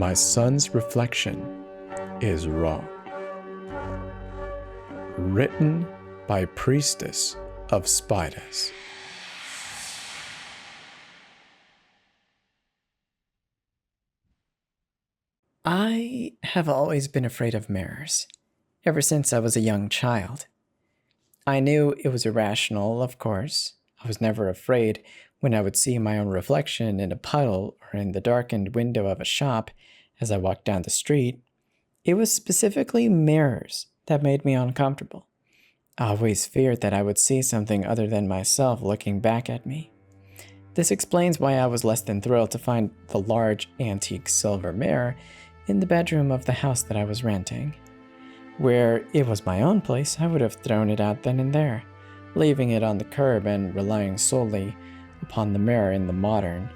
My son's reflection is wrong. Written by Priestess of Spiders. I have always been afraid of mirrors, ever since I was a young child. I knew it was irrational, of course. I was never afraid when I would see my own reflection in a puddle or in the darkened window of a shop as I walked down the street. It was specifically mirrors that made me uncomfortable. I always feared that I would see something other than myself looking back at me. This explains why I was less than thrilled to find the large antique silver mirror in the bedroom of the house that I was renting. Where it was my own place, I would have thrown it out then and there, leaving it on the curb and relying solely upon the mirror in the modern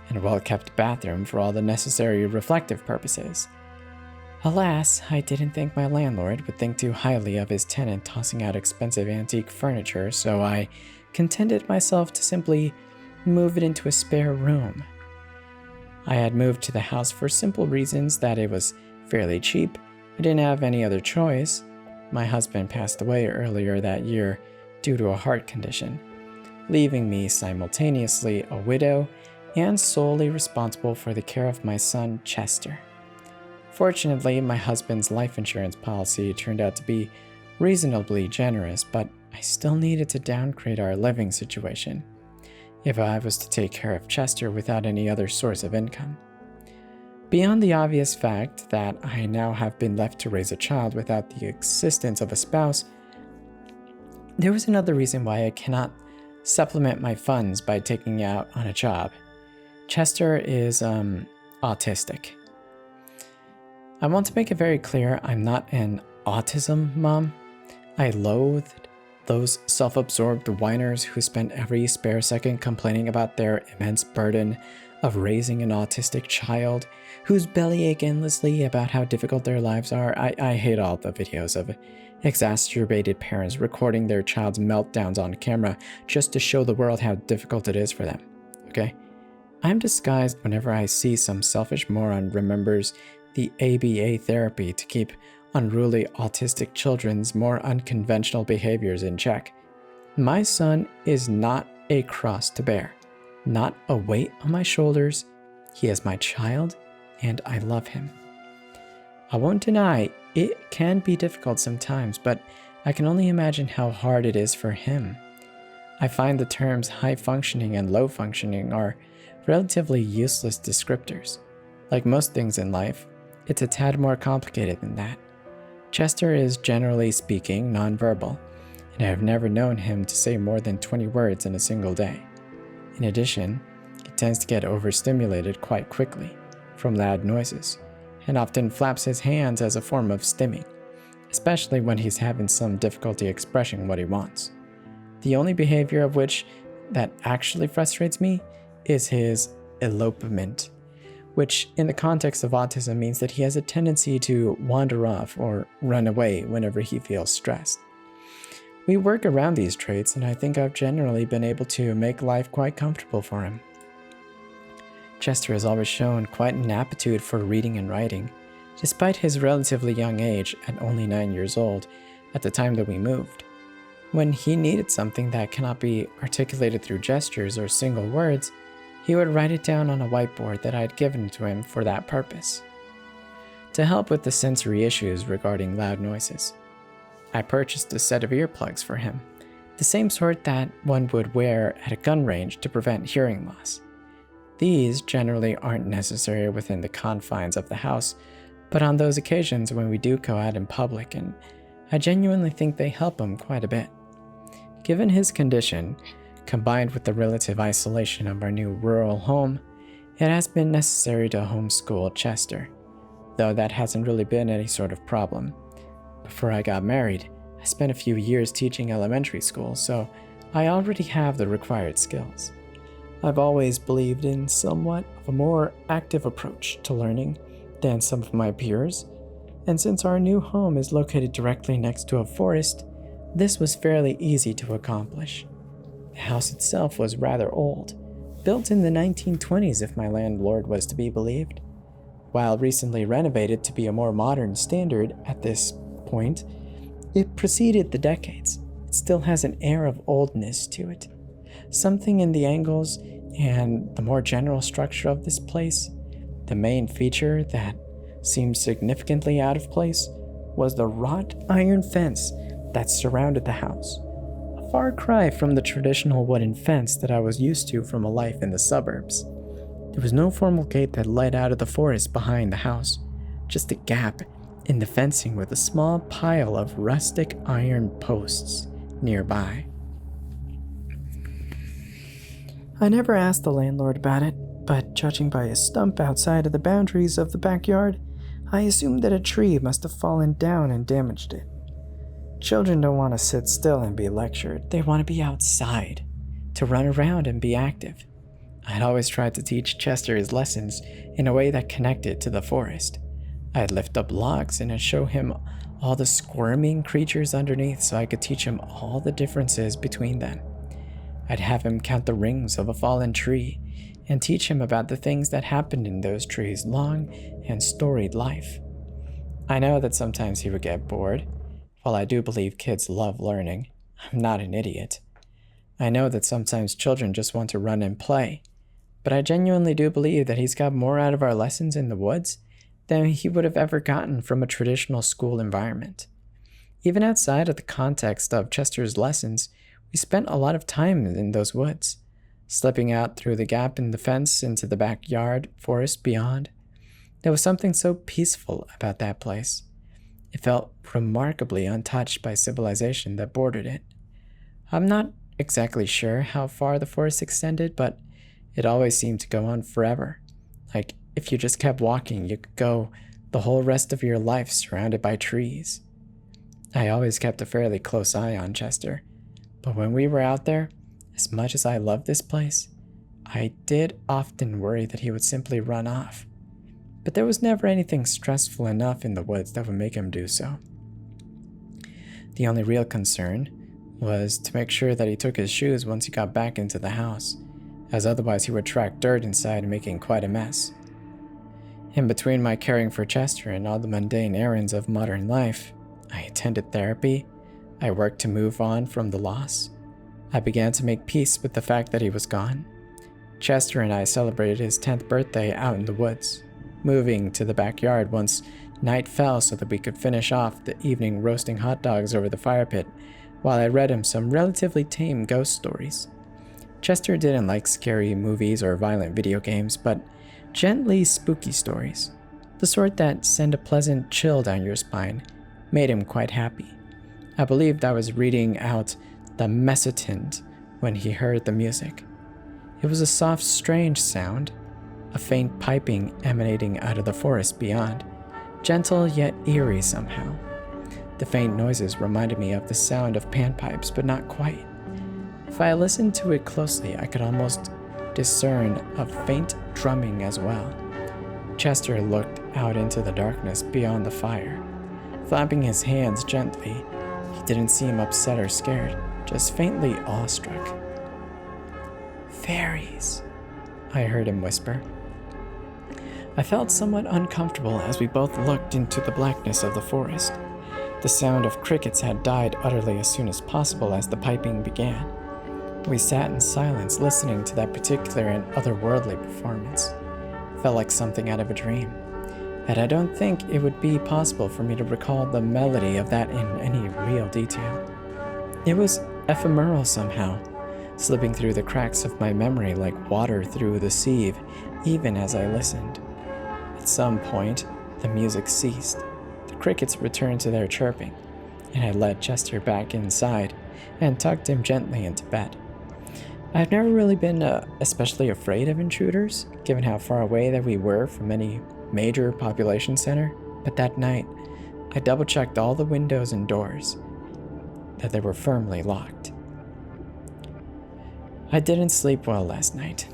and well-kept bathroom for all the necessary reflective purposes. Alas, I didn't think my landlord would think too highly of his tenant tossing out expensive antique furniture, so I contented myself to simply move it into a spare room. I had moved to the house for simple reasons that it was fairly cheap. I didn't have any other choice. My husband passed away earlier that year due to a heart condition, leaving me simultaneously a widow and solely responsible for the care of my son, Chester. Fortunately, my husband's life insurance policy turned out to be reasonably generous, but I still needed to downgrade our living situation if I was to take care of Chester without any other source of income. Beyond the obvious fact that I now have been left to raise a child without the assistance of a spouse, there was another reason why I cannot supplement my funds by taking out on a job. Chester is autistic. I want to make it very clear I'm not an autism mom. I loathed those self-absorbed whiners who spend every spare second complaining about their immense burden of raising an autistic child, whose bellyache endlessly about how difficult their lives are. I hate all the videos of exacerbated parents recording their child's meltdowns on camera just to show the world how difficult it is for them, okay? I'm disgusted whenever I see some selfish moron remembers the ABA therapy to keep unruly autistic children's more unconventional behaviors in check. My son is not a cross to bear, not a weight on my shoulders. He is my child, and I love him. I won't deny it can be difficult sometimes, but I can only imagine how hard it is for him. I find the terms high functioning and low functioning are relatively useless descriptors. Like most things in life, it's a tad more complicated than that. Chester is, generally speaking, nonverbal, and I have never known him to say more than 20 words in a single day. In addition, he tends to get overstimulated quite quickly from loud noises, and often flaps his hands as a form of stimming, especially when he's having some difficulty expressing what he wants. The only behavior of which that actually frustrates me is his elopement, which in the context of autism means that he has a tendency to wander off or run away whenever he feels stressed. We work around these traits, and I think I've generally been able to make life quite comfortable for him. Chester has always shown quite an aptitude for reading and writing, despite his relatively young age at only 9 years old at the time that we moved. When he needed something that cannot be articulated through gestures or single words, he would write it down on a whiteboard that I had given to him for that purpose. To help with the sensory issues regarding loud noises, I purchased a set of earplugs for him, the same sort that one would wear at a gun range to prevent hearing loss. These generally aren't necessary within the confines of the house, but on those occasions when we do go out in public, and I genuinely think they help him quite a bit. Given his condition, combined with the relative isolation of our new rural home, it has been necessary to homeschool Chester, though that hasn't really been any sort of problem. Before I got married, I spent a few years teaching elementary school, so I already have the required skills. I've always believed in somewhat of a more active approach to learning than some of my peers, and since our new home is located directly next to a forest, this was fairly easy to accomplish. The house itself was rather old, built in the 1920s if my landlord was to be believed. while recently renovated to be a more modern standard at this point, it preceded the decades. It still has an air of oldness to it. Something in the angles and the more general structure of this place, the main feature that seemed significantly out of place was the wrought iron fence that surrounded the house. A far cry from the traditional wooden fence that I was used to from a life in the suburbs. There was no formal gate that led out of the forest behind the house, just a gap in the fencing with a small pile of rustic iron posts nearby. I never asked the landlord about it, but judging by a stump outside of the boundaries of the backyard, I assumed that a tree must have fallen down and damaged it. Children don't want to sit still and be lectured. They want to be outside, to run around and be active. I had always tried to teach Chester his lessons in a way that connected to the forest. I'd lift up logs and I'd show him all the squirming creatures underneath so I could teach him all the differences between them. I'd have him count the rings of a fallen tree and teach him about the things that happened in those trees' long and storied life. I know that sometimes he would get bored. While I do believe kids love learning, I'm not an idiot. I know that sometimes children just want to run and play, but I genuinely do believe that he's got more out of our lessons in the woods than he would have ever gotten from a traditional school environment. Even outside of the context of Chester's lessons, we spent a lot of time in those woods, slipping out through the gap in the fence into the backyard forest beyond. There was something so peaceful about that place. It felt remarkably untouched by civilization that bordered it. I'm not exactly sure how far the forest extended, but it always seemed to go on forever. Like, if you just kept walking, you could go the whole rest of your life surrounded by trees. I always kept a fairly close eye on Chester, but when we were out there, as much as I loved this place, I did often worry that he would simply run off. But there was never anything stressful enough in the woods that would make him do so. The only real concern was to make sure that he took his shoes once he got back into the house, as otherwise he would track dirt inside, making quite a mess. In between my caring for Chester and all the mundane errands of modern life, I attended therapy, I worked to move on from the loss, I began to make peace with the fact that he was gone. Chester and I celebrated his 10th birthday out in the woods, moving to the backyard once night fell so that we could finish off the evening roasting hot dogs over the fire pit while I read him some relatively tame ghost stories. Chester didn't like scary movies or violent video games, but gently spooky stories, the sort that send a pleasant chill down your spine, made him quite happy. I believed I was reading out the Mesotint when he heard the music. It was a soft, strange sound, a faint piping emanating out of the forest beyond, gentle yet eerie somehow. The faint noises reminded me of the sound of panpipes, but not quite. If I listened to it closely, I could almost discern a faint drumming as well. Chester looked out into the darkness beyond the fire, flapping his hands gently. He didn't seem upset or scared, just faintly awestruck. "Fairies," I heard him whisper. I felt somewhat uncomfortable as we both looked into the blackness of the forest. The sound of crickets had died utterly as soon as possible as the piping began. We sat in silence listening to that particular and otherworldly performance. It felt like something out of a dream, and I don't think it would be possible for me to recall the melody of that in any real detail. It was ephemeral somehow, slipping through the cracks of my memory like water through the sieve, even as I listened. At some point, the music ceased. The crickets returned to their chirping, and I led Chester back inside and tucked him gently into bed. I've never really been especially afraid of intruders, given how far away that we were from any major population center, but that night, I double-checked all the windows and doors, that they were firmly locked. I didn't sleep well last night.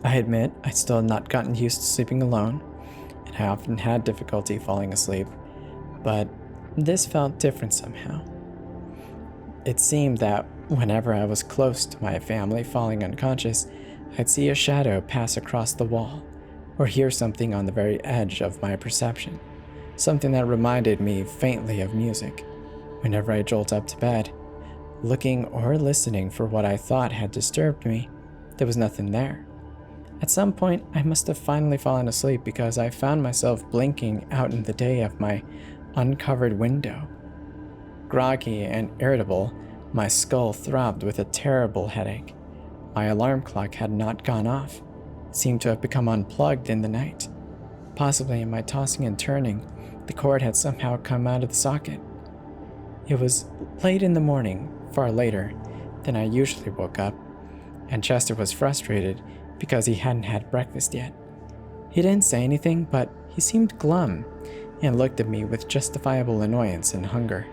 I admit I still had not gotten used to sleeping alone, and I often had difficulty falling asleep, but this felt different somehow. It seemed that whenever I was close to my family falling unconscious, I'd see a shadow pass across the wall, or hear something on the very edge of my perception, something that reminded me faintly of music. Whenever I jolt up to bed, looking or listening for what I thought had disturbed me, there was nothing there. At some point, I must have finally fallen asleep because I found myself blinking out in the day of my uncovered window. Groggy and irritable, my skull throbbed with a terrible headache. My alarm clock had not gone off. It seemed to have become unplugged in the night. Possibly in my tossing and turning, the cord had somehow come out of the socket. It was late in the morning, far later than I usually woke up, and Chester was frustrated because he hadn't had breakfast yet. He didn't say anything, but he seemed glum and looked at me with justifiable annoyance and hunger.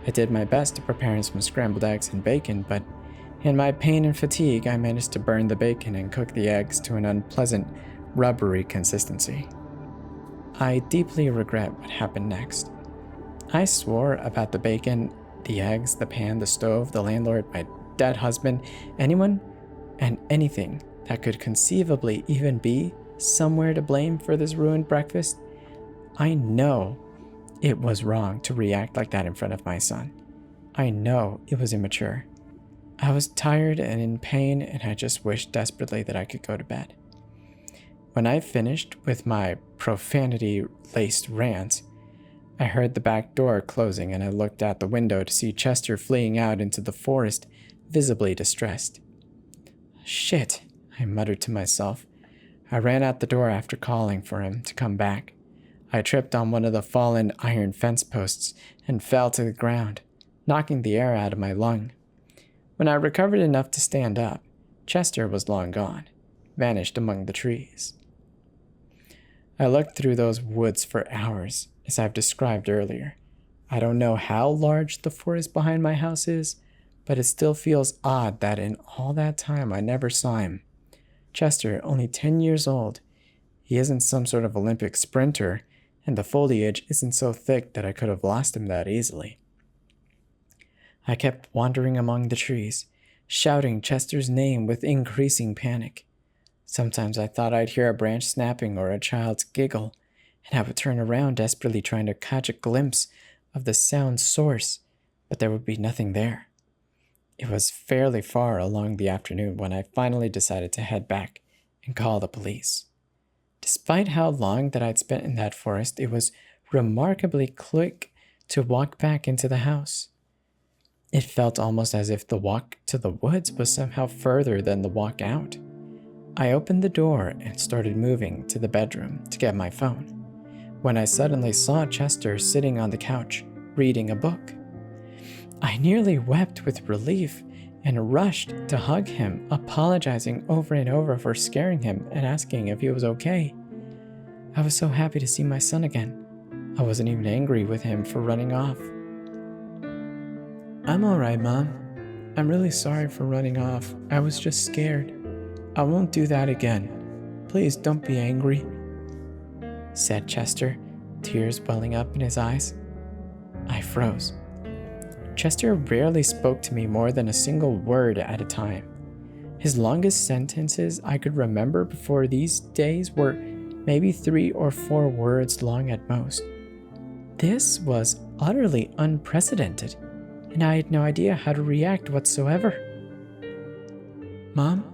I did my best to prepare him some scrambled eggs and bacon, but in my pain and fatigue, I managed to burn the bacon and cook the eggs to an unpleasant, rubbery consistency. I deeply regret what happened next. I swore about the bacon, the eggs, the pan, the stove, the landlord, my dead husband, anyone and anything that could conceivably even be somewhere to blame for this ruined breakfast. I know it was wrong to react like that in front of my son. I know it was immature. I was tired and in pain, and I just wished desperately that I could go to bed. When I finished with my profanity-laced rant, I heard the back door closing, and I looked out the window to see Chester fleeing out into the forest, visibly distressed. Shit, I muttered to myself. I ran out the door after calling for him to come back. I tripped on one of the fallen iron fence posts and fell to the ground, knocking the air out of my lung. When I recovered enough to stand up, Chester was long gone, vanished among the trees. I looked through those woods for hours, as I've described earlier. I don't know how large the forest behind my house is, but it still feels odd that in all that time I never saw him. Chester, only 10 years old. He isn't some sort of Olympic sprinter, and the foliage isn't so thick that I could have lost him that easily. I kept wandering among the trees, shouting Chester's name with increasing panic. Sometimes I thought I'd hear a branch snapping or a child's giggle, and I would turn around desperately trying to catch a glimpse of the sound's source, but there would be nothing there. It was fairly far along the afternoon when I finally decided to head back and call the police. Despite how long that I'd spent in that forest, it was remarkably quick to walk back into the house. It felt almost as if the walk to the woods was somehow further than the walk out. I opened the door and started moving to the bedroom to get my phone, when I suddenly saw Chester sitting on the couch, reading a book. I nearly wept with relief and rushed to hug him, apologizing over and over for scaring him and asking if he was okay. I was so happy to see my son again. I wasn't even angry with him for running off. "I'm all right, Mom. I'm really sorry for running off. I was just scared. I won't do that again. Please don't be angry," said Chester, tears welling up in his eyes. I froze. Chester rarely spoke to me more than a single word at a time. His longest sentences I could remember before these days were maybe 3 or 4 words long at most. This was utterly unprecedented, and I had no idea how to react whatsoever. "Mom,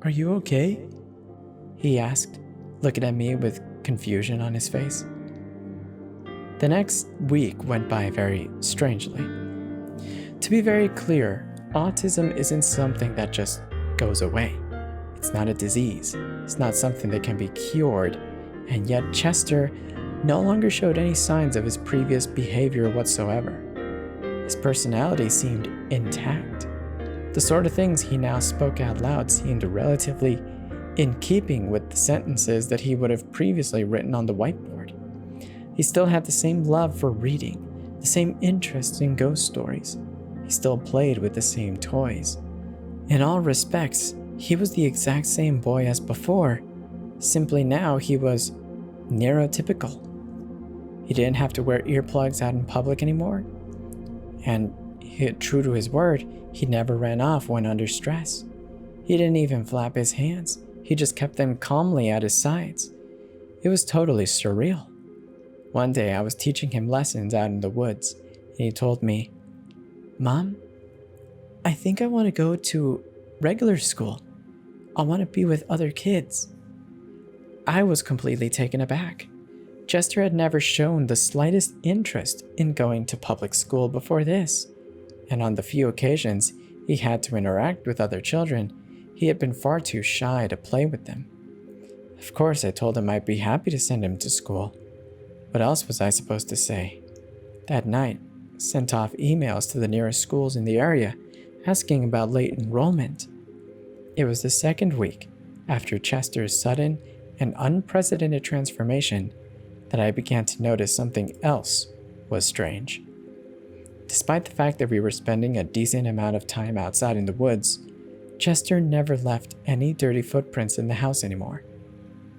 are you okay?" he asked, looking at me with confusion on his face. The next week went by very strangely. To be very clear, autism isn't something that just goes away. It's not a disease. It's not something that can be cured, and yet Chester no longer showed any signs of his previous behavior whatsoever. His personality seemed intact. The sort of things he now spoke out loud seemed relatively in keeping with the sentences that he would have previously written on the whiteboard. He still had the same love for reading, the same interest in ghost stories. He still played with the same toys. In all respects, he was the exact same boy as before, simply now he was neurotypical. He didn't have to wear earplugs out in public anymore, and true to his word, he never ran off when under stress. He didn't even flap his hands. He just kept them calmly at his sides. It was totally surreal. One day I was teaching him lessons out in the woods, and he told me, "Mom, I think I want to go to regular school. I want to be with other kids." I was completely taken aback. Chester had never shown the slightest interest in going to public school before this, and on the few occasions he had to interact with other children, he had been far too shy to play with them. Of course, I told him I'd be happy to send him to school. What else was I supposed to say? That night, I sent off emails to the nearest schools in the area asking about late enrollment. It was the second week after Chester's sudden and unprecedented transformation that I began to notice something else was strange. Despite the fact that we were spending a decent amount of time outside in the woods, Chester never left any dirty footprints in the house anymore.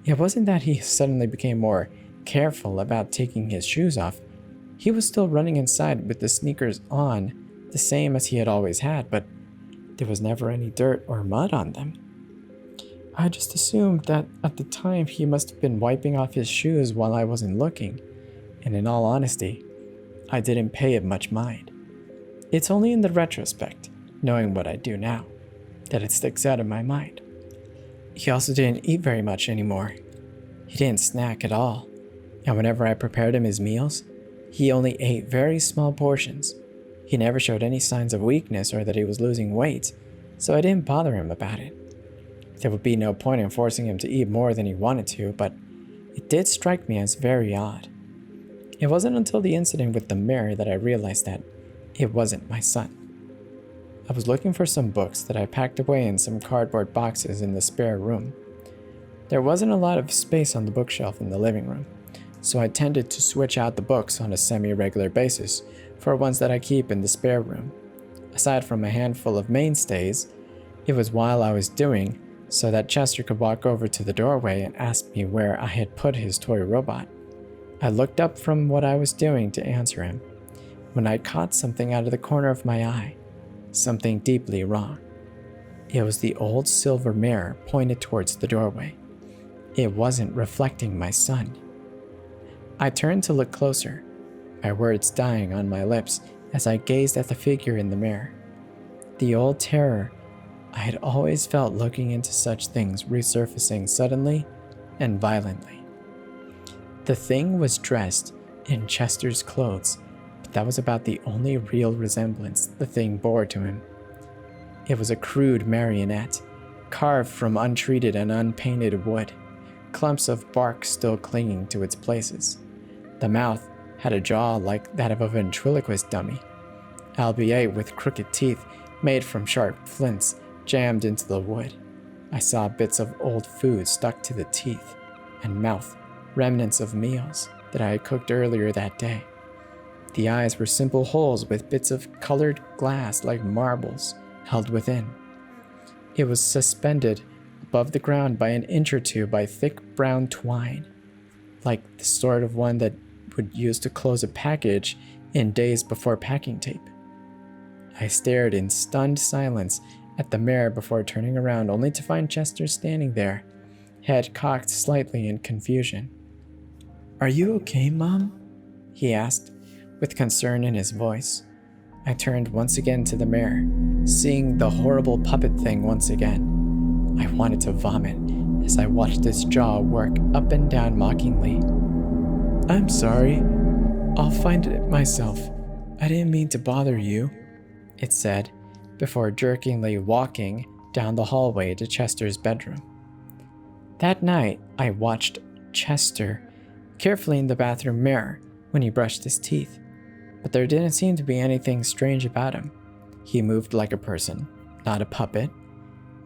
It wasn't that he suddenly became more careful about taking his shoes off. He was still running inside with the sneakers on, the same as he had always had, but there was never any dirt or mud on them. I just assumed that at the time he must have been wiping off his shoes while I wasn't looking, and in all honesty, I didn't pay it much mind. It's only in the retrospect, knowing what I do now, that it sticks out in my mind. He also didn't eat very much anymore. He didn't snack at all, and whenever I prepared him his meals, he only ate very small portions. He never showed any signs of weakness or that he was losing weight, so I didn't bother him about it. There would be no point in forcing him to eat more than he wanted to, but it did strike me as very odd. It wasn't until the incident with the mirror that I realized that it wasn't my son. I was looking for some books that I packed away in some cardboard boxes in the spare room. There wasn't a lot of space on the bookshelf in the living room, so I tended to switch out the books on a semi-regular basis for ones that I keep in the spare room. Aside from a handful of mainstays, it was while I was doing so that Chester could walk over to the doorway and ask me where I had put his toy robot. I looked up from what I was doing to answer him, when I caught something out of the corner of my eye, something deeply wrong. It was the old silver mirror pointed towards the doorway. It wasn't reflecting my son. I turned to look closer, my words dying on my lips as I gazed at the figure in the mirror. The old terror I had always felt looking into such things resurfacing suddenly and violently. The thing was dressed in Chester's clothes, but that was about the only real resemblance the thing bore to him. It was a crude marionette, carved from untreated and unpainted wood, clumps of bark still clinging to its places. The mouth had a jaw like that of a ventriloquist dummy, albeit with crooked teeth made from sharp flints jammed into the wood. I saw bits of old food stuck to the teeth and mouth, remnants of meals that I had cooked earlier that day. The eyes were simple holes with bits of colored glass like marbles held within. It was suspended above the ground by an inch or two by thick brown twine, like the sort of one that would use to close a package in days before packing tape. I stared in stunned silence at the mirror before turning around, only to find Chester standing there, head cocked slightly in confusion. "Are you okay, Mom?" he asked, with concern in his voice. I turned once again to the mirror, seeing the horrible puppet thing once again. I wanted to vomit as I watched its jaw work up and down mockingly. "I'm sorry. I'll find it myself. I didn't mean to bother you," it said, before jerkingly walking down the hallway to Chester's bedroom. That night, I watched Chester carefully in the bathroom mirror when he brushed his teeth, but there didn't seem to be anything strange about him. He moved like a person, not a puppet,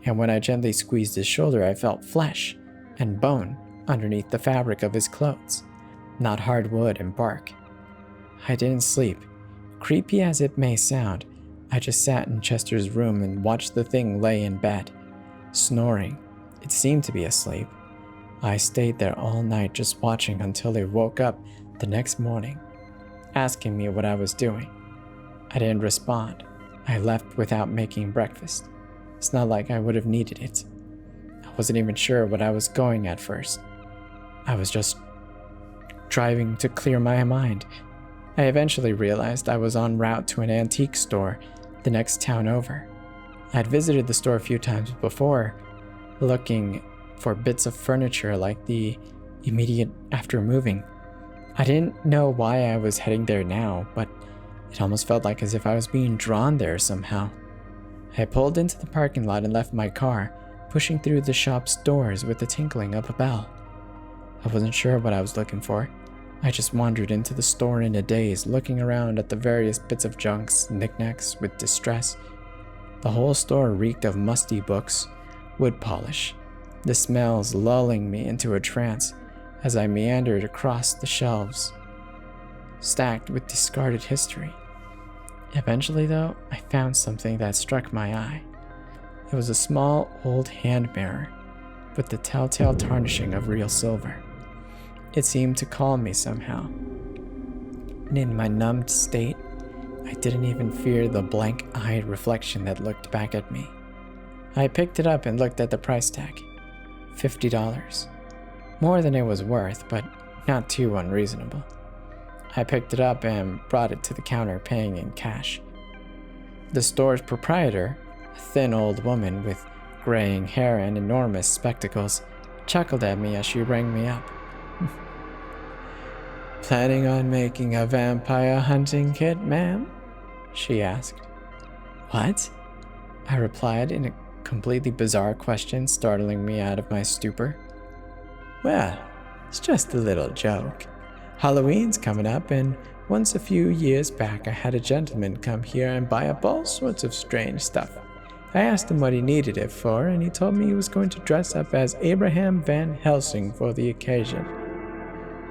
and when I gently squeezed his shoulder, I felt flesh and bone underneath the fabric of his clothes, not hardwood and bark. I didn't sleep. Creepy as it may sound, I just sat in Chester's room and watched the thing lay in bed, snoring. It seemed to be asleep. I stayed there all night just watching until he woke up the next morning, asking me what I was doing. I didn't respond. I left without making breakfast. It's not like I would have needed it. I wasn't even sure what I was going at first. I was just driving to clear my mind. I eventually realized I was en route to an antique store the next town over. I had visited the store a few times before, looking for bits of furniture like the immediate after moving. I didn't know why I was heading there now, but it almost felt like as if I was being drawn there somehow. I pulled into the parking lot and left my car, pushing through the shop's doors with the tinkling of a bell. I wasn't sure what I was looking for. I just wandered into the store in a daze, looking around at the various bits of junks, knickknacks with distress. The whole store reeked of musty books, wood polish, the smells lulling me into a trance as I meandered across the shelves, stacked with discarded history. Eventually, though, I found something that struck my eye. It was a small old hand mirror with the telltale tarnishing of real silver. It seemed to call me somehow. And in my numbed state, I didn't even fear the blank-eyed reflection that looked back at me. I picked it up and looked at the price tag. $50. More than it was worth, but not too unreasonable. I picked it up and brought it to the counter, paying in cash. The store's proprietor, a thin old woman with graying hair and enormous spectacles, chuckled at me as she rang me up. "Planning on making a vampire hunting kit, ma'am?" she asked. "What?" I replied in a completely bizarre question, startling me out of my stupor. "Well, it's just a little joke. Halloween's coming up, and once a few years back I had a gentleman come here and buy up all sorts of strange stuff. I asked him what he needed it for, and he told me he was going to dress up as Abraham Van Helsing for the occasion.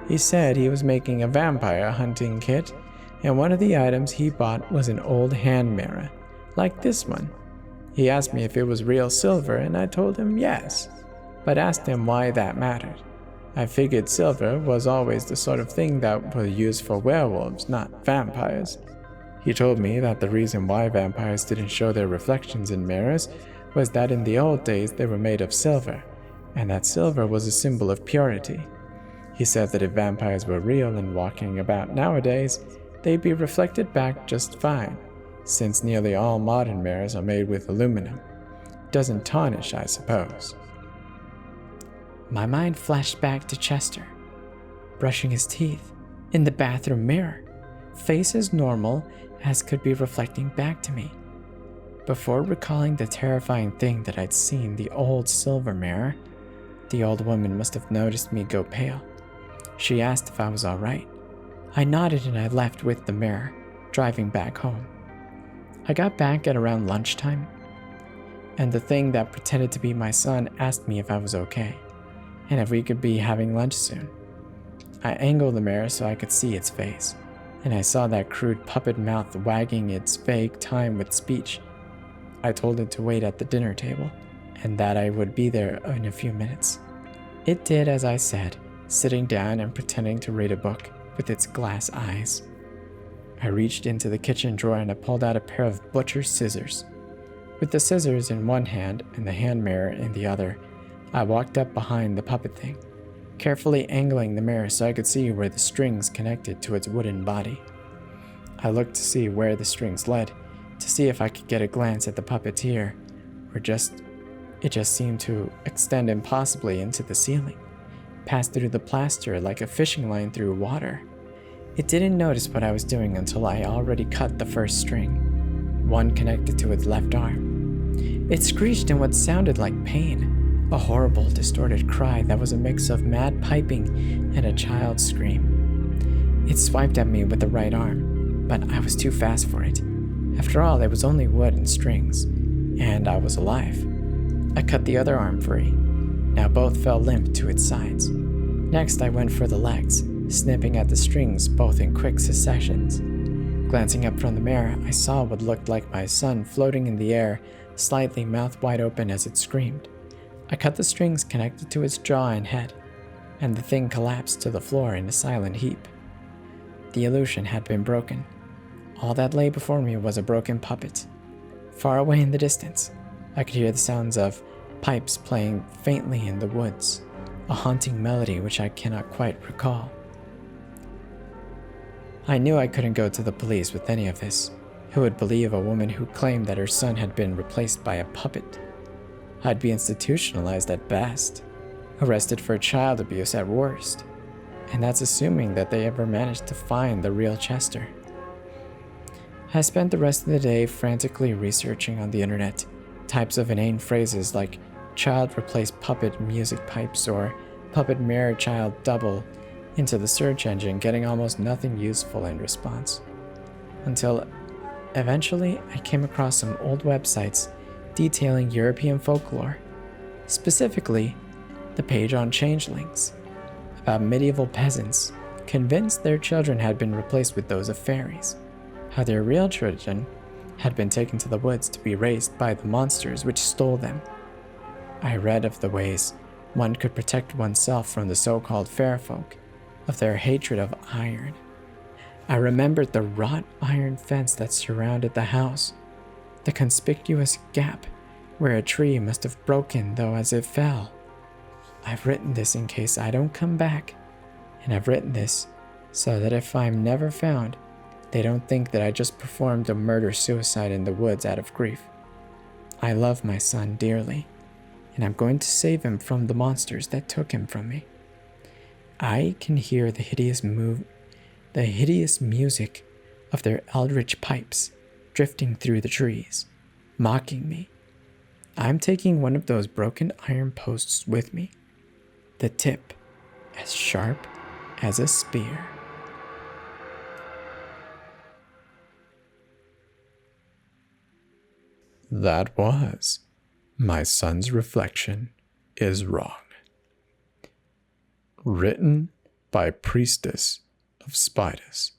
He said he was making a vampire hunting kit, and one of the items he bought was an old hand mirror, like this one. He asked me if it was real silver, and I told him yes, but asked him why that mattered. I figured silver was always the sort of thing that was used for werewolves, not vampires. He told me that the reason why vampires didn't show their reflections in mirrors was that in the old days they were made of silver, and that silver was a symbol of purity. He said that if vampires were real and walking about nowadays, they'd be reflected back just fine, since nearly all modern mirrors are made with aluminum. Doesn't tarnish, I suppose." My mind flashed back to Chester, brushing his teeth, in the bathroom mirror, face as normal as could be reflecting back to me. Before recalling the terrifying thing that I'd seen, the old silver mirror, the old woman must have noticed me go pale. She asked if I was all right. I nodded and I left with the mirror, driving back home. I got back at around lunchtime, and the thing that pretended to be my son asked me if I was okay, and if we could be having lunch soon. I angled the mirror so I could see its face, and I saw that crude puppet mouth wagging its vague time with speech. I told it to wait at the dinner table, and that I would be there in a few minutes. It did as I said, sitting down and pretending to read a book with its glass eyes. I reached into the kitchen drawer and I pulled out a pair of butcher's scissors. With the scissors in one hand and the hand mirror in the other, I walked up behind the puppet thing, carefully angling the mirror so I could see where the strings connected to its wooden body. I looked to see where the strings led, to see if I could get a glance at the puppeteer, or it just seemed to extend impossibly into the ceiling, pass through the plaster like a fishing line through water. It didn't notice what I was doing until I already cut the first string, one connected to its left arm. It screeched in what sounded like pain, a horrible, distorted cry that was a mix of mad piping and a child's scream. It swiped at me with the right arm, but I was too fast for it. After all, it was only wood and strings, and I was alive. I cut the other arm free. Now both fell limp to its sides. Next, I went for the legs, snipping at the strings both in quick successions. Glancing up from the mirror, I saw what looked like my son floating in the air, slightly mouth wide open as it screamed. I cut the strings connected to its jaw and head, and the thing collapsed to the floor in a silent heap. The illusion had been broken. All that lay before me was a broken puppet. Far away in the distance, I could hear the sounds of pipes playing faintly in the woods. a haunting melody which I cannot quite recall. I knew I couldn't go to the police with any of this. Who would believe a woman who claimed that her son had been replaced by a puppet? I'd be institutionalized at best, arrested for child abuse at worst, and that's assuming that they ever managed to find the real Chester. I spent the rest of the day frantically researching on the internet types of inane phrases like child replaced puppet music pipes or puppet mirror child double into the search engine, getting almost nothing useful in response. Until eventually I came across some old websites detailing European folklore, specifically the page on changelings, about medieval peasants convinced their children had been replaced with those of fairies, how their real children had been taken to the woods to be raised by the monsters which stole them. I read of the ways one could protect oneself from the so-called fair folk, of their hatred of iron. I remembered the wrought iron fence that surrounded the house, the conspicuous gap where a tree must have broken though as it fell. I've written this in case I don't come back, and I've written this so that if I'm never found, they don't think that I just performed a murder-suicide in the woods out of grief. I love my son dearly, and I'm going to save him from the monsters that took him from me. I can hear the hideous music of their eldritch pipes drifting through the trees, mocking me. I'm taking one of those broken iron posts with me, the tip as sharp as a spear. That was My Son's Reflection is Wrong. Written by Priestess of Spiders.